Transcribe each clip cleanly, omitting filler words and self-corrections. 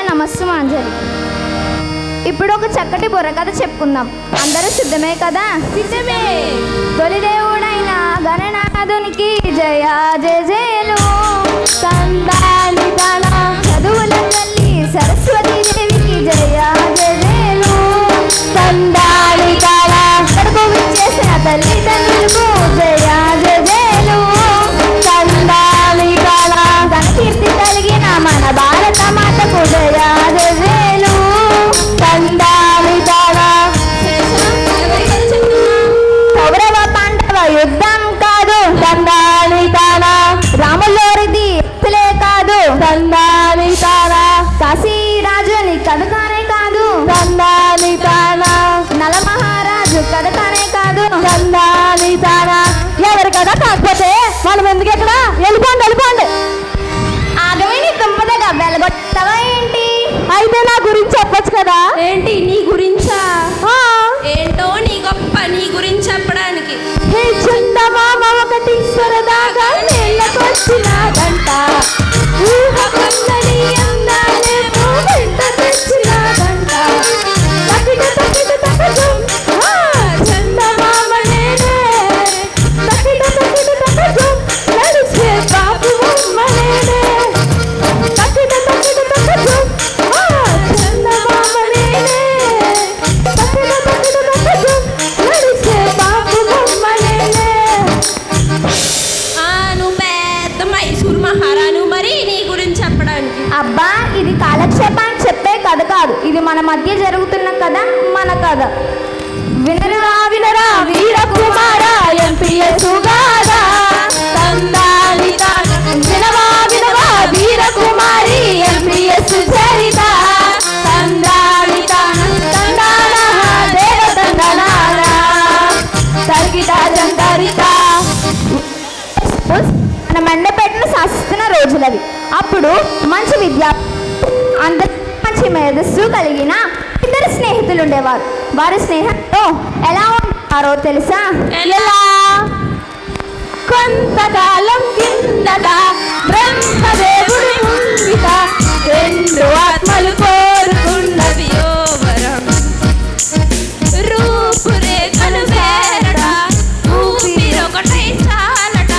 నమస్సుమాంజలి. ఇప్పుడు ఒక చక్కటి బుర్రకథ చెప్పుకుందాం. అందరూ సిద్ధమే కదా? సిద్ధమే. తొలి దేవుడైన గణనాథునికి జయ జయ జయలు. కందాలి తన చదువుల తల్లి సరస్వతీ దేవికి జయ జయ జయలు. కందాలి తల కడుపు విచ్చేసిన తల్లిదండ్రులకు జయ జయ జయలు. కందాలి తల ఘనకీర్తి కలిగిన మన భారత మాతకు జయ జయ జయలు. కందాలి తల కౌరవ పాండవ యుద్ధం కాదు, కందాలి తల రాములోరిది కాదు, కందాలి తల కాశీరాజుని కథకానే కాదు, కందాలి తల నల మహారాజు కథకానే కాదు, కందాలి తల ఎవరి కథ కాకపోతే మనం ఎందుకు ఎక్కడ వెళ్ళిపోండి వెళ్ళిపోండి. ఆగమే నీ తుంపదగా వెలగొట్టవా ఏంటి? అయితే నా గురించి చెప్పొచ్చు కదా. ఏంటి నీ గురించా? ఏంటో నీ గొప్ప నీ గురించి చెప్పడానికి. హే చందమామ ఒకటి సరదాగా నేలకొచ్చినాదంట, ఊహకందని అందాలే వెంట తెచ్చినాదంట. తకిట తకిట తకజం చందమామ నేనే, తకిట తకిట తకజం నడిసే బాబు అమ్మ నేనే. తకిట తకిట తకజం చందమామ నేనే, తకిట తకిట తకజం నడిసే బాబు అమ్మ నేనే. నువ్వు పెద్ద మైసూర్ మహారాణు, మరి నీ గురించి చెప్పడానికి. అబ్బా, ఇది కాలక్షేపాన్ని చెప్పే కథ కాదు, ఇది మన మధ్య జరుగుతున్న కథ, మన కథ. వినరా వినరా వీర కుమార ఎంపీఎస్ గారా, కందాలి తాన వినవా వినవా వీర కుమారి ఎంపీఎస్ చరిత. కందాలి తాన కందాన దేవ తందనారా తరిగిట జంతరిత. మన మండపేటను శాసిస్తున్న రోజులవి. అప్పుడు మంచి విద్య, అందరి మంచి మేధస్సు కలిగిన ఇద్దరు స్నేహితులు ఉండేవారు. వారి స్నేహంతో ఎలా ఉంటారో తెలుసా? ఎలా? కొంతకాలం కిందట బ్రహ్మదేవుడి ముంగిట రెండు ఆత్మలు కోరుకున్నవి వరం రూపురేఖలు వేరట, ఊపిరొకటై చాలట.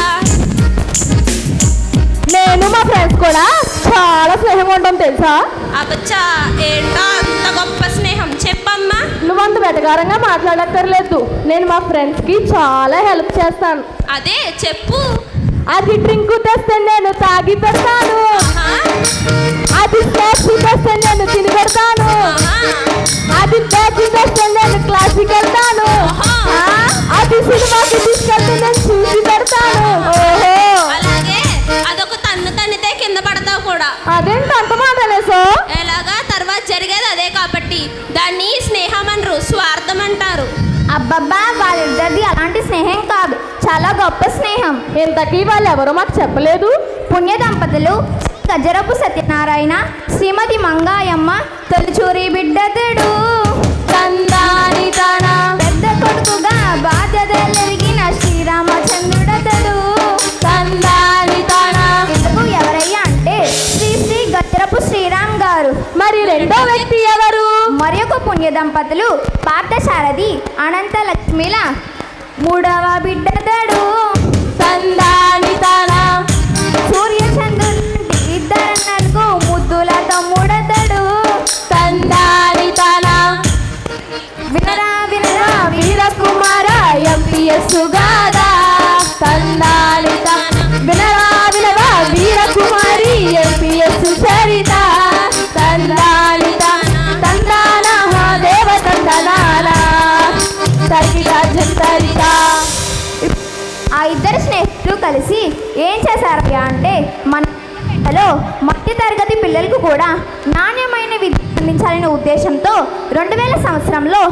నేను మా ఫ్రెండ్స్ కూడా చాలా స్నేహంగా ఉంటాం తెలుసా? అబ్బచ్చా, ఏంటో అంత గొప్ప స్నేహం చెప్పమ్మా. నువ్వంత వెటకారంగా మాట్లాడక్కర్లేదు. నేను మా ఫ్రెండ్స్కి చాలా హెల్ప్ చేస్తాను. అదే చెప్పు. అది డ్రింక్ తెస్తే నేను తాగి పెడతాను, అది స్నాక్స్ తెస్తే నేను తిని పెడతాను, అది బ్యాచ్ తెస్తే నేను క్లాస్కి వెళ్తాను, అది సినిమాకి తీసుకెళ్తే నేను చూసి పెడతాను. ఓహో, అలాగే అదొక తన్ను తన్నితే కింద పడతావు కూడా. అదేంటి అంత మాట అనేసో? ఎలాగా తర్వాత జరిగేది అదే కాబట్టి దాన్ని స్నేహం అనరు, స్వార్థం అంటారు. అబ్బబ్బా, వాళ్ళిద్దరిది అలాంటి స్నేహం కాదు, చాలా గొప్ప స్నేహం. ఇంతకీ వాళ్ళు ఎవరో మాకు చెప్పలేదు. పుణ్య దంపతులు గజరపు సత్యనారాయణ, శ్రీమతి మంగాయమ్మ తొలిచూరి బిడ్డతడు. కందాని తన పెద్ద కొడుకుగా బాధ్యతలెరిగిన శ్రీరామచంద్రుడతడు. కందాని తన ఇందుకు ఎవరయ్యా అంటే శ్రీ శ్రీ గజరపు శ్రీరామ్ గారు. మరి రెండో వ్యక్తి ఎవరు? మరి ఒక పుణ్య దంపతులు పార్థసారథి అనంత లక్ష్మిల మూడవ బిడ్డతడు. కందాని తన సూర్యచంద్రుడు ఇద్దరన్నలకు ముద్దుల తమ్ముడతడు. కందాని తన వినరా వినరా వీర కుమార ఎంపీఎస్ గారా, కందాని తన వినరా వినరా వీర కుమారి ఎంపీఎస్ చరిత. కందాని తన తందాన దేవ తందనారా తరిగిట జంతరిత. ఆ ఇద్దరు స్నేహితులు కలిసి ఏం చేశారయ్యా అంటే, మన మధ్య తరగతి పిల్లలకు కూడా నాణ్యమైన విద్య అందించాలనే ఉద్దేశంతో 2000 సంవత్సరంలో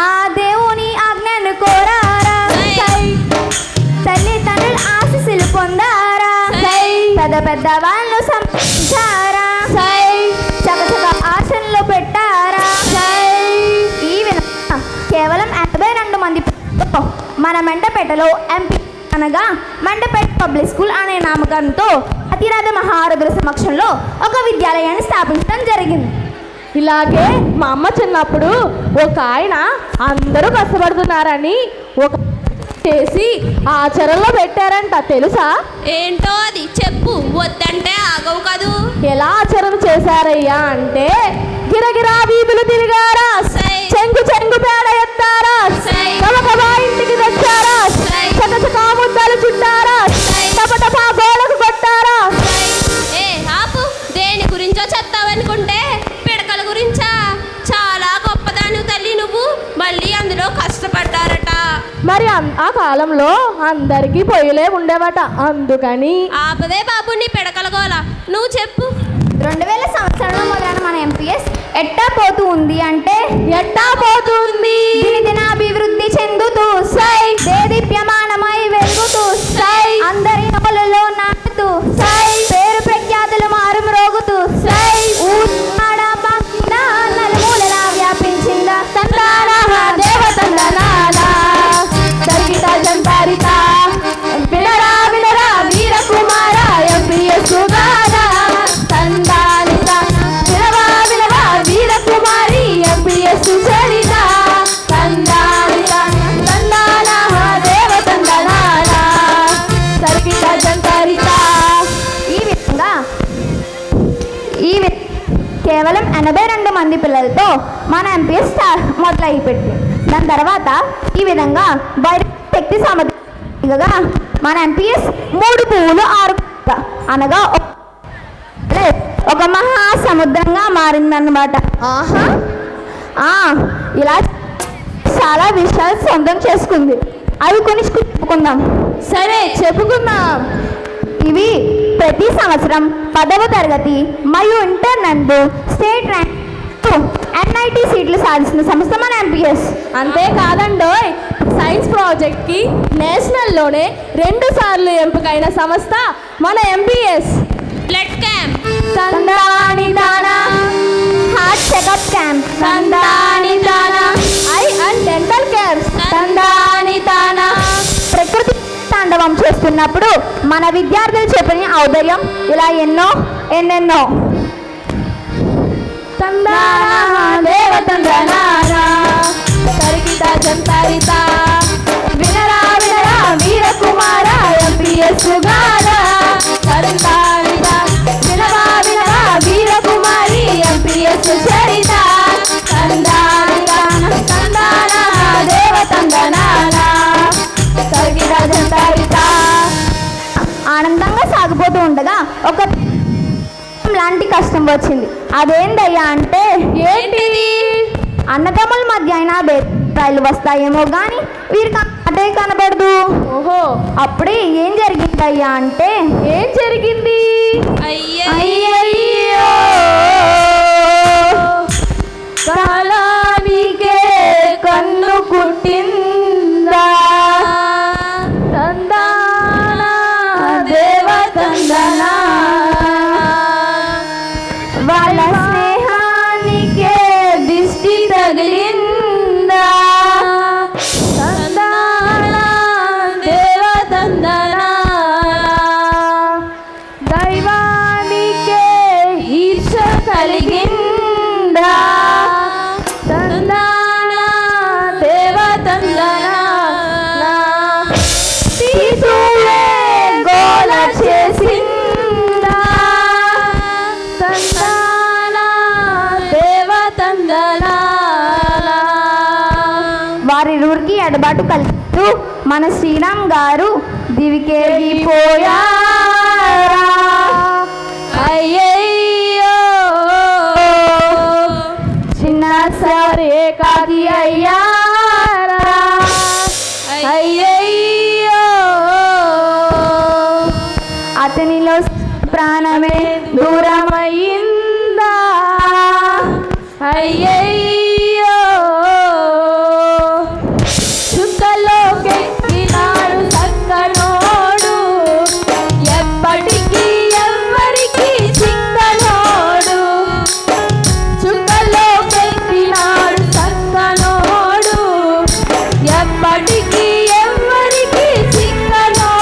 ఆ దేవుని ఆజ్ఞను కోరారా, తల్లిదండ్రుల ఆశీస్సులు పొందారా, పెద్ద పెద్ద వాళ్ళు సంపాదించారా, చకచక ఆచరణలో పెట్టారా. ఈ విధంగా కేవలం 82 మంది మన మెండపేటలో ఎంపీ అనగా మండపేట పబ్లిక్ స్కూల్ అనే నామకరణంతో అతిరాధ మహారథుల సమక్షంలో ఒక విద్యాలయాన్ని స్థాపించడం జరిగింది. ఇలాగే మా అమ్మ చిన్నప్పుడు ఒక ఆయన అందరూ కష్టపడుతున్నారని ఒక చేసి ఆచరణలో పెట్టారంట, తెలుసా? ఏంటో అది చెప్పు, వద్దంటే ఆగవు కదూ. ఎలా ఆచరణ చేశారయ్యా అంటే, గిరగిరా వీధులు తిరిగారా, సై. చెంగు చెంగు పేడ ఎత్తారా, సై. గబగబా ఇంటికి తెచ్చారా, సై. చకచకా ముద్దలు చుట్టారా, సై. టపటపా గోడకు కొట్టారా. ఏ ఆపు, దేని గురించో చెప్తావనుకుంటే పిడకల గురించా? చాలా గొప్పదాని తల్లి నువ్వు, మళ్ళీ అందులో కష్టపడ్డారట. మరి ఆ కాలంలో అందరికీ పొయ్యిలే ఉండేవట, అందుకని. ఆపవే బాబు నీ పిడకల గోల, నువ్వు చెప్పు. 2000 సంవత్సరంలో మొదలైన మన ఎంపీఎస్ ఎట్టా పోతూ ఉంది అంటే ఎట్టా పోతుంది? దినదినాభివృద్ధి చెందుతూ సై దేదీప్యమానమై వెలుగుతూ సై. అందరి నోళ్ళలో నాటుతూ సై పేరు ప్రఖ్యాతులు మారుమ్రోగుతూ సై ఊరాడ పక్కన నలుమూలలా వ్యాపించిందా తందానా దేవతందనాలా, తరిగిట జంతారిత, వినరా వినరా వీరకుమార ఎంపీఎస్ గారా. తందానిత వినవా వినవా వీరకుమారి ఎంపీఎస్ చరిత. తందానిత తందానా దేవతందనాలా, తరిగిట జంతారిత. ఈ విధంగా కేవలం 82 మంది పిల్లలతో మన ఎంపీఎస్ మొదలైపెట్టింది. దాని తర్వాత ఈ విధంగా బయట శక్తి సామర్థ్యంగా మన ఎంపీఎస్ 3 పువ్వులు 6 అనగా ఒక మహాసముద్రంగా మారిందన్నమాట. ఆహా, ఇలా చాలా విషయాలు సొంతం చేసుకుంది. అవి కొన్ని చెప్పుకుందాం. సరే చెప్పుకుందాం. ఇవి ప్రతి సంవత్సరం 10వ తరగతి మరియు ఇంటర్ నందు స్టేట్ ర్యాంక్ NIT సీట్లు సాధించిన సంస్థ మన ఎంపీఎస్. అంతేకాదండోయ్, సైన్స్ ప్రాజెక్ట్కి నేషనల్లోనే 2 సార్లు ఎంపికైన సంస్థ మన ఎంపీఎస్. బ్లడ్ క్యాంప్, తందాని దానా, హార్ట్ చెకప్ క్యాంప్, తందాని దానా, ఐ అండ్ డెంటల్ కేర్, తందాని దానా. ప్రకృతి తాండవం చేస్తున్నప్పుడు మన విద్యార్థులు చెప్పిన ఔదర్యం ఇలా ఎన్నెన్నో. తందానా దేవతందనాలా, తరిగిట జంతారిత, వినరా వినరా వీరకుమార ఎంపీఎస్ గారా. తందానిత వినవా వినవా వీరకుమారి ఎంపీఎస్ చరిత. తందానిత తందానా దేవతందనాలా, తరిగిట జంతారిత. ఆనందంగా సాగిపోతూ ఉండగా ఒక లాంటి కష్టం వచ్చింది. అదేందయ్యా అంటే, ఏంటిది? అన్నదమ్ముల మధ్య అయినా బేరాలు వస్తాయేమో కానీ వీరికి అటే కనబడదు. ఓహో, అప్పుడే ఏం జరిగిందయ్యా అంటే, ఏం జరిగింది? అయ్యయ్యో కాలానికే కన్ను కుట్టిందా, తందానా దేవతందనా. వాళ్ళ స్నేహానికే దిష్టి తగిలిందా, తందానా దేవతందనా. దైవానికే ఈర్ష కలిగిందా, తందానా దేవతందనా. తీసులే గోల చేసిందా, తందానా దేవతందనా. వారిరువురికి ఎడబాటు కలిగిస్తూ మన శ్రీరామ్ గారు దివికేగిపోయారా. అయ్యయ్యో చిన్న సరే కాది అయ్యారా. అయ్యయ్యో అతనిలో ప్రాణమే దూరమయ్యిందా. అయ్యయ్యో చుక్కలోకెక్కినాడు చక్కనోడు, ఎప్పటికీ ఎవ్వరికి చిక్కనోడు. చుక్కలోకెక్కినాడు చక్కనోడు, ఎప్పటికీ ఎవ్వరికి చిక్కనోడు.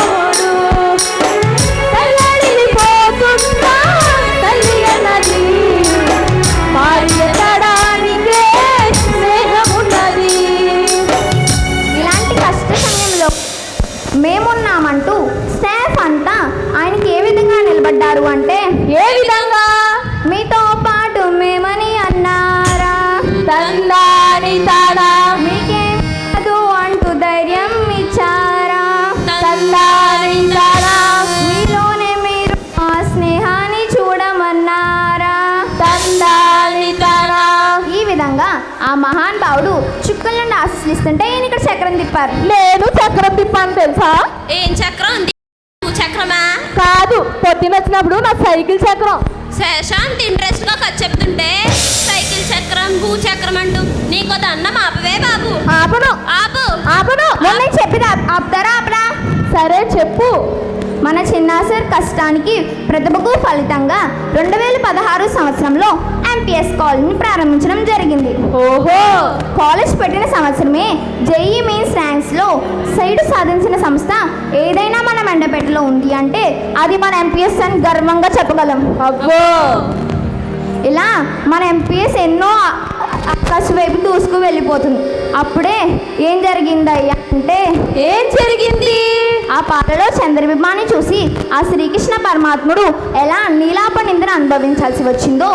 క్లాసులు ఇస్తుంటే ఈయన ఇక్కడ చక్రం తిప్పారు. నేను చక్రం తిప్పాను తెలుసా? ఏం చక్రం ఉంది? చక్రమా? కాదు, పొద్దున వచ్చినప్పుడు నా సైకిల్ చక్రం. శేషాంత్ ఇంట్రెస్ట్ గా కథ చెప్తుంటే సైకిల్ చక్రం భూచక్రం అంటూ నీకు దండం ఆపవే బాబు. ఆపను ఆపు. ఆపను. మొన్న చెప్పిన ఆపుతారా ఆపరా? సరే చెప్పు. మన చిన్నాసర్ కష్టానికి ప్రతిభకు ఫలితంగా 2016 సంవత్సరంలో ఎంపీఎస్ కాలేజ్ని ప్రారంభించడం జరిగింది. ఓహో. కాలేజ్ పెట్టిన సంవత్సరమే జేఈ మెయిన్స్ ర్యాంక్స్లో సైటు సాధించిన సంస్థ ఏదైనా మన మెండపేటలో ఉంది అంటే అది మన ఎంపీఎస్ అని గర్వంగా చెప్పగలం. అబ్బో. ఇలా మన ఎంపీఎస్ ఎన్నో ఆకాశ వైపు దూసుకు వెళ్ళిపోతుంది. అప్పుడే ఏం జరిగిందయ్యా అంటే, ఏం జరిగింది? ఆ పాటలో చంద్రబింబాన్ని చూసి ఆ శ్రీకృష్ణ పరమాత్ముడు ఎలా నీలాప నిందను అనుభవించాల్సి వచ్చిందో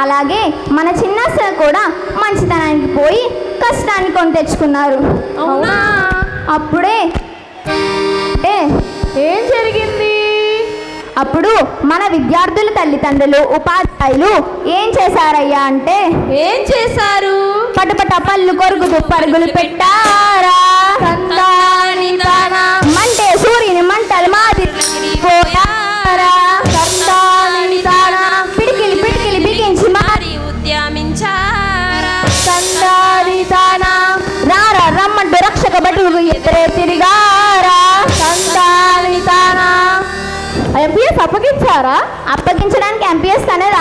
అలాగే మన చిన్న సార్ కూడా మంచితనానికి పోయి కష్టాన్ని కొని తెచ్చుకున్నారు. అవునా? అప్పుడే అంటే ఏం జరిగింది? అప్పుడు మన విద్యార్థుల తల్లిదండ్రులు ఉపాధ్యాయులు ఏం చేశారయ్యా అంటే, ఏం చేశారు? పటపట పళ్ళు కొరుకుతూ పరుగులు పెట్టారా, తందాని తానా, మంటే సూర్యుని మంటలు మాదిరిపోయారా, తందాని తానా, పిడికిలి పిడికిలి బిగించి మరి ఉద్యమించారా, తందాని తానా, రారా రమ్మంటూ రక్షక భటులు ఎదురే తిరిగారా, తందాని తానా. ఎంపీఎస్ అప్పగించారా? అప్పగించడానికి ఎంపీఎస్ అనేది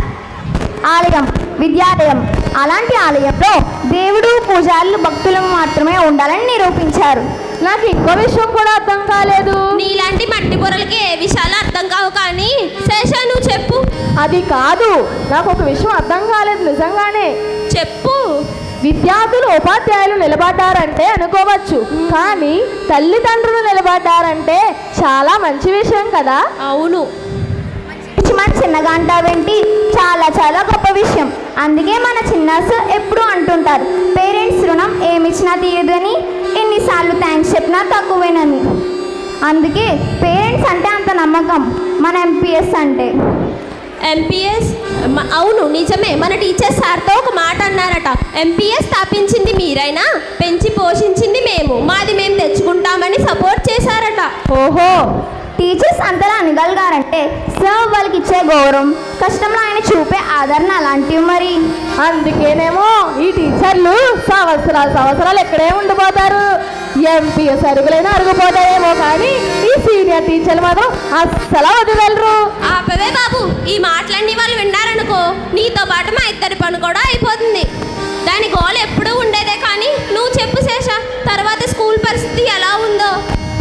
ఆలయం, విద్యాలయం. అలాంటి ఆలయంలో దేవుడు పూజారులు భక్తులు మాత్రమే ఉండాలని నిరూపించారు. నాకు ఇంకో విషయం కూడా అర్థం కాలేదు. నీలాంటి మట్టి బుర్రలకి ఏ విషయాలు అర్థం కావు కానీ శేష నువ్వు చెప్పు. అది కాదు, నాకు ఒక విషయం అర్థం కాలేదు నిజంగానే. చెప్పు. విద్యార్థులు ఉపాధ్యాయులు నిలబడ్డారంటే అనుకోవచ్చు, కానీ తల్లిదండ్రులు నిలబడ్డారంటే చాలా మంచి విషయం కదా. అవును. మన చిన్నగా అంటావేంటి, చాలా చాలా గొప్ప విషయం. అందుకే మన చిన్నాస్ ఎప్పుడు అంటుంటారు, పేరెంట్స్ రుణం ఏమిచ్చినా తీయదు అని, ఎన్నిసార్లు థ్యాంక్స్ చెప్పినా తక్కువేనని. అందుకే పేరెంట్స్ అంటే అంత నమ్మకం మన ఎంపీఎస్ అంటే. ఎంపీఎస్ అవును నిజమే. మన టీచర్ సార్తో ఒక మాట అన్నారట, ఎంపీఎస్ స్థాపించింది మీరైనా పెంచి పోషించింది మేము, మాది మేము తెచ్చుకుంటామని సపోర్ట్ చేశారట. ఓహో. టీచర్స్ అంతలా అనగలిగారంటే సార్ వాళ్ళకి ఇచ్చే గౌరవం, కష్టంలో ఆయన చూపే ఆదరణ అలాంటివి మరి. అందుకేనేమో ఈ టీచర్లు సంవత్సరాలు ఎక్కడే ఉండిపోతారు. ఎంపీఎస్ అరుగులైనా అరుగుపోతాయేమో కానీ ఈ సీనియర్ టీచర్లు మాత్రం అస్సలు వదిలేరు. ఆపవే బాబు, ఈ మాటలన్నీ వాళ్ళు విన్నారనుకో నీతో పాటు మా ఇద్దరి పని కూడా అయిపోతుంది. దాని గోల్ ఎప్పుడూ ఉండేదే కానీ నువ్వు చెప్పు శేష, తర్వాత స్కూల్ పరిస్థితి ఎలా ఉందో.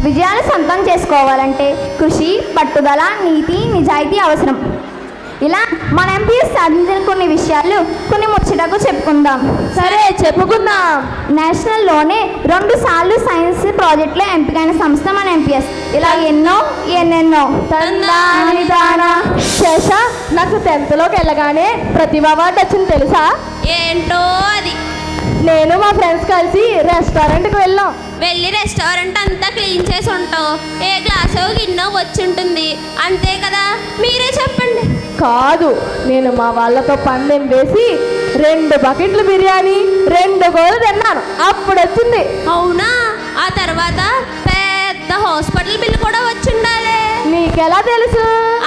విజయాలు సొంతం చేసుకోవాలంటే కృషి, పట్టుదల, నీతి, నిజాయితీ అవసరం. ఇలా మన ఎంపీఎస్ సాధించిన కొన్ని విషయాలు కొన్ని ముచ్చటకు చెప్పుకుందాం. సరే చెప్పుకుందాం. నేషనల్లోనే 2 సార్లు సైన్స్ ప్రాజెక్టులో ఎంపికైన సంస్థ మన ఎంపీఎస్. ఇలా ఎన్నెన్నో. తందాని తానా. శేష, నాకు 10th వెళ్ళగానే ప్రతిభ అవార్డు వచ్చింది తెలుసా? ఏంటో అది. నేను మా ఫ్రెండ్స్ కలిసి రెస్టారెంట్కి వెళ్ళాం. వెళ్ళి రెస్టారెంట్ అంతా క్లీన్ చేసి ఉంటావు, ఏ గ్లాసో గిన్నో వచ్చి ఉంటుంది అంతే కదా. మీరే చెప్పండి. కాదు, నేను మా వాళ్ళతో పందెం వేసి 2 బకెట్లు బిర్యానీ 2 గోలు తిన్నాను, అప్పుడు వచ్చింది. అవునా? ఆ తర్వాత పెద్ద హాస్పిటల్ బిల్లు కూడా వచ్చి ఉండాలి. నీకెలా తెలుసు?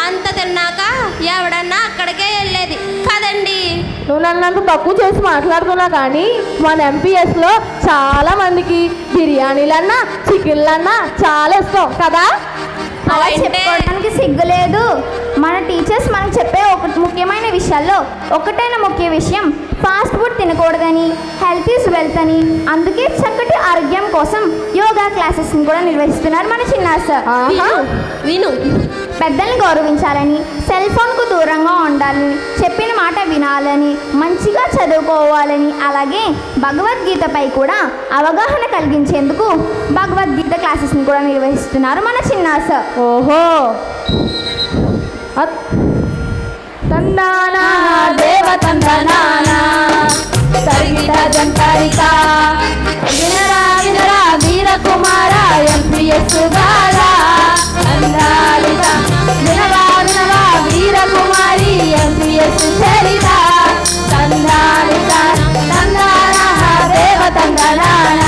అంత తిన్నాక ఎవడన్నా అక్కడికే వెళ్ళేది కదండి. నువ్వు నన్ను తక్కువ చేసి మాట్లాడుతున్నా కానీ మన ఎంపీఎస్లో చాలా మందికి బిర్యానీలన్నా చికెన్లన్నా చాలా ఇష్టం కదా. అలా చెప్పుకోవడానికి సిగ్గు లేదు. మన టీచర్స్ మనకు చెప్పే ముఖ్యమైన విషయాల్లో ఒకటైన ముఖ్య విషయం ఫాస్ట్ ఫుడ్ తినకూడదని, హెల్త్ ఈజ్ వెల్త్ అని. అందుకే చక్కటి ఆరోగ్యం కోసం యోగా క్లాసెస్ని కూడా నిర్వహిస్తున్నారు మన చిన్న సార్. విను. పెద్దల్ని గౌరవించాలని, సెల్ ఫోన్కు దూరంగా ఉండాలని, చెప్పిన మాట వినాలని, మంచిగా చదువుకోవాలని, అలాగే భగవద్గీతపై కూడా అవగాహన కలిగించేందుకు భగవద్గీత క్లాసెస్ని కూడా నిర్వహిస్తున్నారు మన చిన్న సార్. ఓహో. తందానా దేవ తందనానా తరిగిట జంతరికా వినరా వినరా వీర కుమార ఎంపీఎస్ గారా అందాలిక వినరా వినరా వీర కుమారి ఎంపీఎస్ చరిత తందాలిక తందానా దేవ తందనానా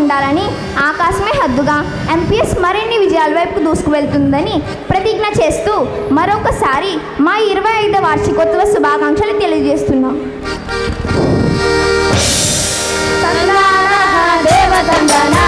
ఉండాలని, ఆకాశమే హద్దుగా ఎంపీఎస్ మరిన్ని విజయాల వైపు దూసుకువెళ్తుందని ప్రతిజ్ఞ చేస్తూ మరొకసారి మా 25వ వార్షికోత్సవ శుభాకాంక్షలు తెలియజేస్తున్నాం. దేవతందనా